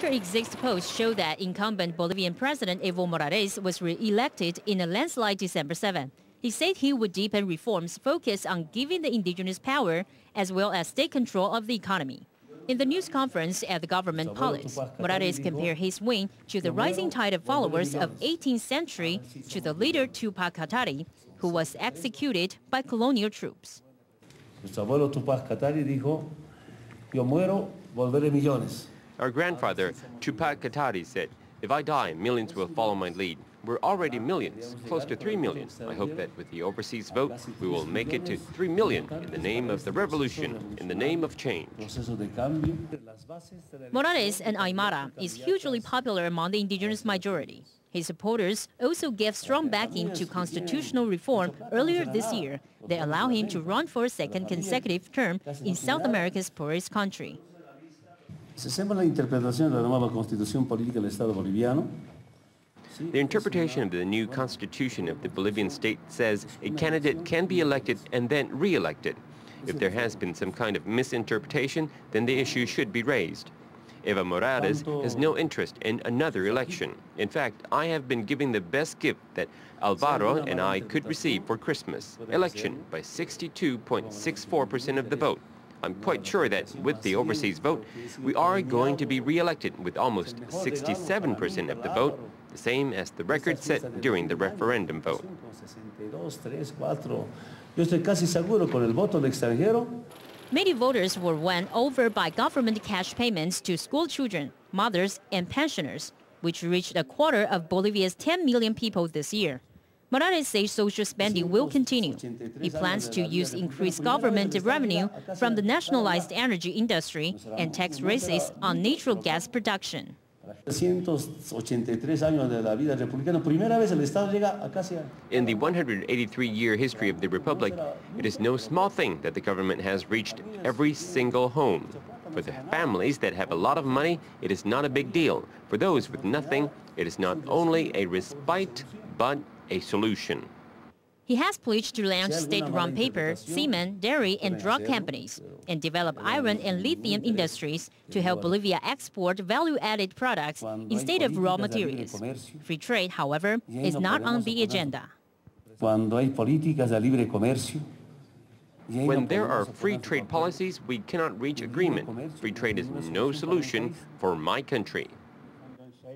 After exit polls show that incumbent Bolivian President Evo Morales was re-elected in a landslide December 7, he said he would deepen reforms focused on giving the indigenous power as well as state control of the economy. In the news conference at the government palace, Morales compared his win to the rising tide of followers of 18th century to the leader Tupac Katari, who was executed by colonial troops. Nuestro abuelo Tupac Katari dijo, "Yo muero, volveré millones." Our grandfather, Tupac Katari, said, "If I die, millions will follow my lead." We're already millions, close to 3 million. I hope that with the overseas vote, we will make it to 3 million in the name of the revolution, in the name of change. Morales, an Aymara, is hugely popular among the indigenous majority. His supporters also gave strong backing to constitutional reform earlier this year that allow him to run for a second consecutive term in South America's poorest country. La interpretación de la nueva Constitución Política del Estado Boliviano. The interpretation of the new constitution of the Bolivian state says a candidate can be elected and then re-elected. If there has been some kind of misinterpretation, then the issue should be raised. Evo Morales has no interest in another election. In fact, I have been giving the best gift that Alvaro and I could receive for Christmas, election by 62.64% of the vote. I'm quite sure that with the overseas vote, we are going to be re-elected with almost 67% of the vote, the same as the record set during the referendum vote. Many voters were won over by government cash payments to school children, mothers, and pensioners, which reached a quarter of Bolivia's 10 million people this year. Morales says social spending will continue. He plans to use increased government revenue from the nationalized energy industry and tax raises on natural gas production. In the 183-year history of the Republic, it is no small thing that the government has reached every single home. For the families that have a lot of money, it is not a big deal. For those with nothing, it is not only a respite, but a solution. He has pledged to launch state-run paper, cement, dairy, and drug companies, and develop iron and lithium industries to help Bolivia export value-added products instead of raw materials. Free trade, however, is not on the agenda. When there are free trade policies, we cannot reach agreement. Free trade is no solution for my country.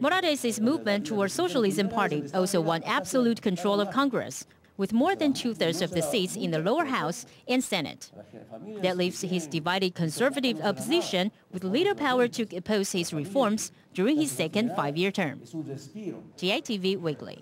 Morales' movement toward Socialism party also won absolute control of Congress, with more than two-thirds of the seats in the lower house and Senate. That leaves his divided conservative opposition with little power to oppose his reforms during his second five-year term. GITV Weekly.